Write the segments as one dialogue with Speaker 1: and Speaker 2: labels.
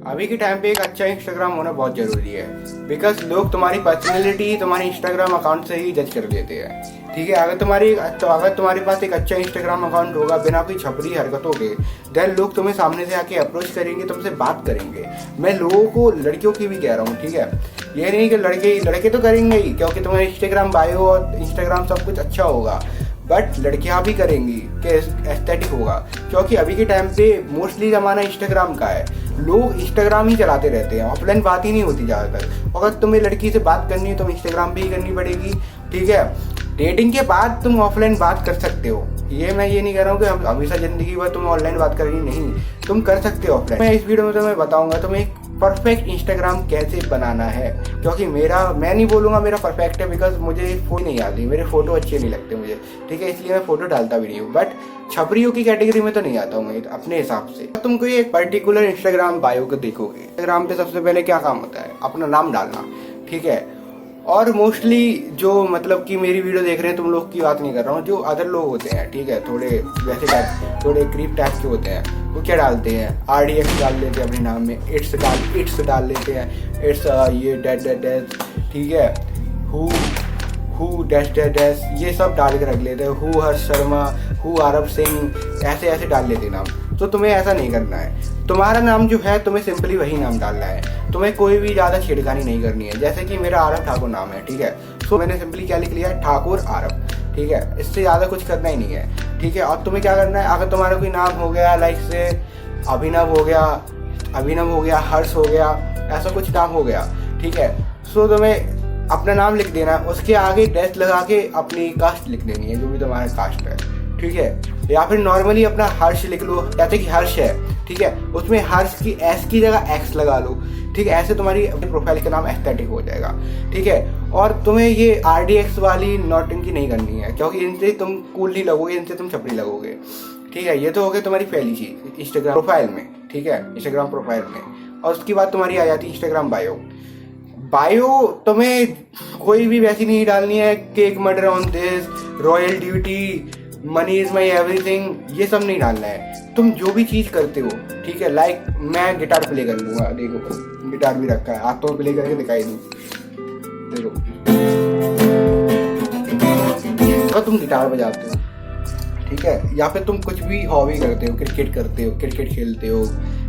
Speaker 1: अभी के टाइम पे एक अच्छा इंस्टाग्राम होना बहुत ज़रूरी है, बिकॉज लोग तुम्हारी पर्सनैलिटी तुम्हारे इंस्टाग्राम अकाउंट से ही जज कर लेते हैं। ठीक है, अगर तुम्हारे पास एक अच्छा इंस्टाग्राम अकाउंट होगा बिना कोई छपरी हरकतों के, देन लोग तुम्हें सामने से आके अप्रोच करेंगे, तुमसे बात करेंगे। मैं लोगों को, लड़कियों की भी कह रहा हूँ, ठीक है, ये नहीं कि लड़के तो करेंगे ही, क्योंकि तुम्हारा इंस्टाग्राम बायो और इंस्टाग्राम सब कुछ अच्छा होगा, बट लड़कियां भी करेंगी कि एस्थेटिक होगा, क्योंकि अभी के टाइम पे मोस्टली ज़माना इंस्टाग्राम का है। लोग इंस्टाग्राम ही चलाते रहते हैं, ऑफलाइन बात ही नहीं होती ज़्यादातर। अगर तुम्हें लड़की से बात करनी है तो इंस्टाग्राम पे ही करनी पड़ेगी। ठीक है, डेटिंग के बाद तुम ऑफलाइन बात कर सकते हो, मैं ये नहीं कह रहा हूँ कि हम हमेशा ज़िंदगी भर तुम ऑनलाइन बात करेंगी, नहीं, तुम कर सकते हो ऑफलाइन। मैं इस वीडियो में तुम्हें बताऊंगा तुम्हें एक परफेक्ट इंस्टाग्राम कैसे बनाना है, क्योंकि मैं नहीं बोलूँगा मेरा परफेक्ट है, बिकॉज मुझे फोन नहीं आती, मेरे फोटो अच्छे नहीं लगते मुझे। ठीक है, इसलिए मैं फोटो डालता भी नहीं हूँ, बट छपरियों की कैटेगरी में तो नहीं आता हूँ मैं अपने हिसाब से। तुम कोई एक पर्टिकुलर इंस्टाग्राम बायो को देखोगे, इंस्टाग्राम पे सबसे पहले क्या काम होता है, अपना नाम डालना। ठीक है, और मोस्टली जो मतलब कि मेरी वीडियो देख रहे हैं तुम लोग की बात नहीं कर रहा हूँ, जो अदर लोग होते हैं, ठीक है, थोड़े वैसे टाइप, थोड़े क्रीप टाइप के होते हैं, वो क्या डालते हैं, RDX डाल लेते हैं अपने नाम में, इट्स डाल लेते हैं, इट्स ये डैश, ठीक है, हु डैश, ये सब डाल के रख लेते हैं, हु हर्ष शर्मा, हु आरब सिंह, ऐसे डाल लेते हैं नाम। तो तुम्हें ऐसा नहीं करना है, तुम्हारा नाम जो है तुम्हें सिंपली वही नाम डालना है, तुम्हें कोई भी ज़्यादा छेड़खानी नहीं करनी है। जैसे कि मेरा आरब ठाकुर नाम है, ठीक है, तो मैंने सिंपली क्या लिख लिया है, ठाकुर आरब। ठीक है, इससे ज़्यादा कुछ करना ही नहीं है। ठीक है, और तुम्हें क्या करना है, अगर तुम्हारा कोई नाम हो गया लाइक से अभिनव हो गया, हर्ष हो गया, ऐसा कुछ नाम हो गया, ठीक है, सो तुम्हें अपना नाम लिख देना है, उसके आगे डैश लगा के अपनी कास्ट लिख देनी है, जो भी तुम्हारा कास्ट है। ठीक है, या फिर नॉर्मली अपना हर्ष लिख लो, जैसे कि हर्ष है, ठीक है, उसमें हर्ष की एस की जगह एक्स लगा लो। ठीक है, ऐसे तुम्हारी अपने प्रोफाइल का नाम एस्थेटिक हो जाएगा। ठीक है, और तुम्हें ये RDX वाली नौटंकी नहीं करनी है, क्योंकि इनसे तुम कूल नहीं लगोगे, इनसे तुम छपरी लगोगे। ठीक है, ये तो हो गई तुम्हारी पहली चीज इंस्टाग्राम प्रोफाइल में। ठीक है, इंस्टाग्राम प्रोफाइल में, और उसके बाद तुम्हारी आ जाती है इंस्टाग्राम बायो। तुम्हें कोई भी वैसी नहीं डालनी है, cake murder on this, royal duty, money is my everything, ये सब नहीं डालना है। तुम जो भी चीज़ करते हो, ठीक है, लाइक मैं गिटार प्ले कर लूँगा, देखो गिटार भी रखा है, हाथों प्ले करके दिखाई दूँ, देखो, तो तुम गिटार बजाते हो, ठीक है, या फिर तुम कुछ भी हॉबी करते हो, क्रिकेट खेलते हो,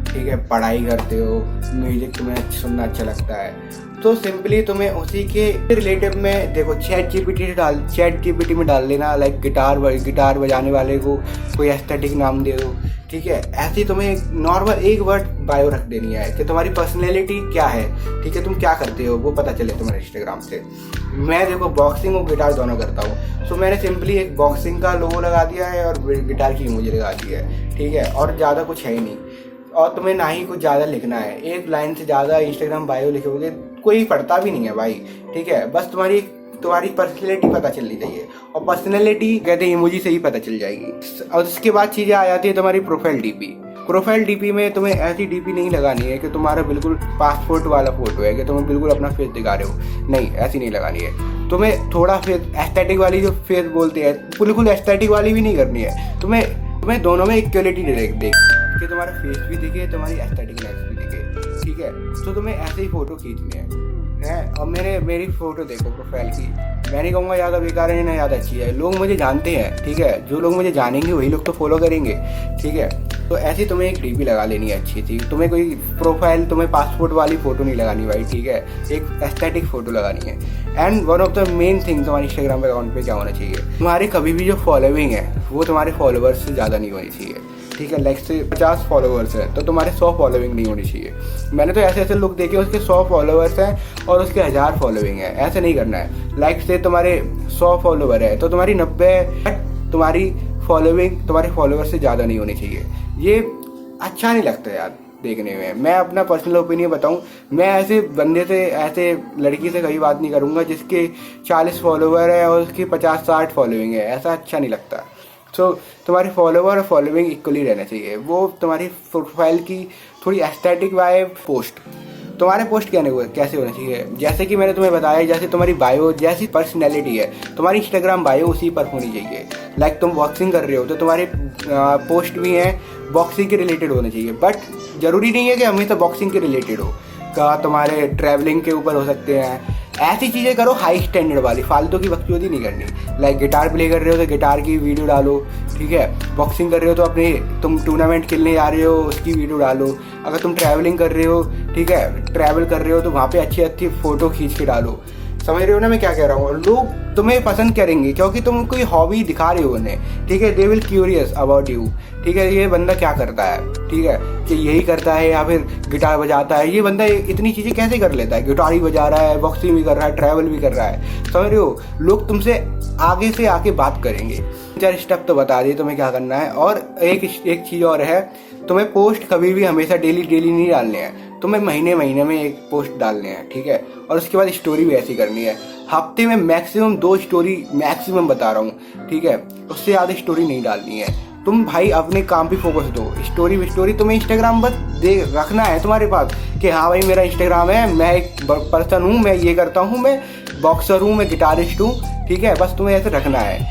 Speaker 1: ठीक है, पढ़ाई करते हो, म्यूजिक तुम्हें सुनना अच्छा लगता है, तो सिंपली तुम्हें उसी के रिलेटिव में देखो चैट जीपीटी में डाल लेना, लाइक गिटार बजाने वाले को कोई एस्थेटिक नाम दे दो। ठीक है, ऐसे ही तुम्हें नॉर्मल एक वर्ड बायो रख देनी है कि तुम्हारी पर्सनैलिटी क्या है। ठीक है, तुम क्या करते हो वो पता चले तुम्हारे इंस्टाग्राम से। मैं देखो बॉक्सिंग और गिटार दोनों करता हूँ, सो मैंने सिंपली एक बॉक्सिंग का लोगो लगा दिया है और गिटार की इमोजी लगा दी है। ठीक है, और ज़्यादा कुछ है ही नहीं, और तुम्हें ना ही कुछ ज़्यादा लिखना है, एक लाइन से ज़्यादा इंस्टाग्राम बायो लिखोगे कोई पढ़ता भी नहीं है भाई। ठीक है, बस तुम्हारी पर्सनैलिटी पता चलनी चाहिए, और पर्सनैलिटी कहते हैं इमोजी से ही पता चल जाएगी। और उसके बाद चीज़ें आ जाती है तुम्हारी प्रोफाइल डीपी में तुम्हें ऐसी डीपी नहीं लगानी है कि तुम्हारा बिल्कुल पासपोर्ट वाला फोटो है, कि तुम्हें बिल्कुल अपना फेस दिखा रहे हो, नहीं, ऐसी नहीं लगानी है। तुम्हें थोड़ा फेस एस्थेटिक वाली जो फेस बोलते हैं, बिल्कुल एस्थेटिक वाली भी नहीं करनी है। तुम्हें दोनों में इक्वलिटी देख कि तुम्हारा फेस भी दिखे, तुम्हारी एस्थेटिकनेस भी दिखे। ठीक है, तो तुम्हें ऐसे ही फोटो खींचनी है। अब मेरी फोटो देखो प्रोफाइल की, मैं नहीं कहूँगा ज़्यादा बेकार है ना ज़्यादा अच्छी है, लोग मुझे जानते हैं। ठीक है, जो लोग मुझे जानेंगे वही लोग तो फॉलो करेंगे। ठीक है, तो ऐसी तुम्हें एक डीपी लगा लेनी है अच्छी थी, तुम्हें कोई प्रोफाइल, तुम्हें पासपोर्ट वाली फोटो नहीं लगानी भाई। ठीक है, एक एस्थेटिक फोटो लगानी है। And one of the main thing तुम्हारे इंस्टाग्राम अकाउंट पे क्या होना चाहिए, तुम्हारी कभी भी जो फॉलोइंग है वो तुम्हारे फॉलोअर्स से ज़्यादा नहीं होनी चाहिए। ठीक है, लाइक से 50 फॉलोअर्स हैं तो तुम्हारे 100 फॉलोइंग नहीं होनी चाहिए। मैंने तो ऐसे लोग देखे उसके 100 फॉलोअर्स हैं और उसके 1000 फॉलोइंग है, ऐसे नहीं करना है। लाइक से तुम्हारे 100 फॉलोवर है तो तुम्हारी 90 तुम्हारी फॉलोइंग तुम्हारे फॉलोअर्स से ज़्यादा नहीं होनी चाहिए। ये अच्छा नहीं लगता यार देखने में। मैं अपना पर्सनल ओपिनियन बताऊं, मैं ऐसे बंदे से, ऐसे लड़की से कभी बात नहीं करूंगा जिसके 40 फॉलोवर है और उसकी 50-60 फॉलोइंग है, ऐसा अच्छा नहीं लगता। सो तुम्हारे फॉलोवर और फॉलोइंग इक्वली रहना चाहिए। वो तुम्हारी प्रोफाइल की थोड़ी एस्थेटिक वाइब पोस्ट, तुम्हारे पोस्ट कैसे होने चाहिए, जैसे कि मैंने तुम्हें बताया, जैसे तुम्हारी बायो जैसी पर्सनैलिटी है तुम्हारी इंस्टाग्राम बायो उसी पर होनी चाहिए। लाइक तुम बॉक्सिंग कर रहे हो तो तुम्हारे पोस्ट भी हैं बॉक्सिंग के रिलेटेड होने चाहिए, बट ज़रूरी नहीं है कि हमेशा बॉक्सिंग के रिलेटेड हो। का तुम्हारे ट्रैवलिंग के ऊपर हो सकते हैं, ऐसी चीज़ें करो हाई स्टैंडर्ड वाली, फालतू की बकचोदी नहीं करनी। लाइक गिटार प्ले कर रहे हो तो गिटार की वीडियो डालो, ठीक है। बॉक्सिंग कर रहे हो तो अपने तुम टूर्नामेंट खेलने जा रहे हो उसकी वीडियो डालो। अगर तुम ट्रैवलिंग कर रहे हो, ठीक है, ट्रैवल कर रहे हो तो वहाँ पे अच्छी अच्छी फ़ोटो खींच के डालो। समझ रहे हो ना मैं क्या कह रहा हूँ? लोग तुम्हें पसंद करेंगे क्योंकि तुम कोई हॉबी दिखा रहे हो उन्हें, ठीक है। They will curious about you, ठीक है। ये बंदा क्या करता है, ठीक है, कि यही करता है या फिर गिटार बजाता है, ये बंदा इतनी चीज़ें कैसे कर लेता है, गिटार ही बजा रहा है, बॉक्सिंग भी कर रहा है, ट्रैवल भी कर रहा है। समझ रहे हो? लोग तुमसे आगे से आके बात करेंगे। 4 स्टेप तो बता दिए तुम्हें क्या करना है। और एक चीज़ और है, तुम्हें पोस्ट कभी भी हमेशा डेली नहीं डालने हैं, तुम्हें महीने में एक पोस्ट डालने हैं, ठीक है। और उसके बाद स्टोरी भी ऐसी करनी है, हफ्ते में मैक्सिमम 2 स्टोरी, मैक्सिमम बता रहा हूँ, ठीक है। उससे ज़्यादा स्टोरी नहीं डालनी है। तुम भाई अपने काम पे फोकस दो। स्टोरी तुम्हें इंस्टाग्राम बस रखना है तुम्हारे पास कि हाँ भाई मेरा इंस्टाग्राम है, मैं एक पर्सन हूँ, मैं ये करता हूँ, मैं बॉक्सर हूँ, मैं गिटारिस्ट हूँ, ठीक है। बस तुम्हें ऐसे रखना है।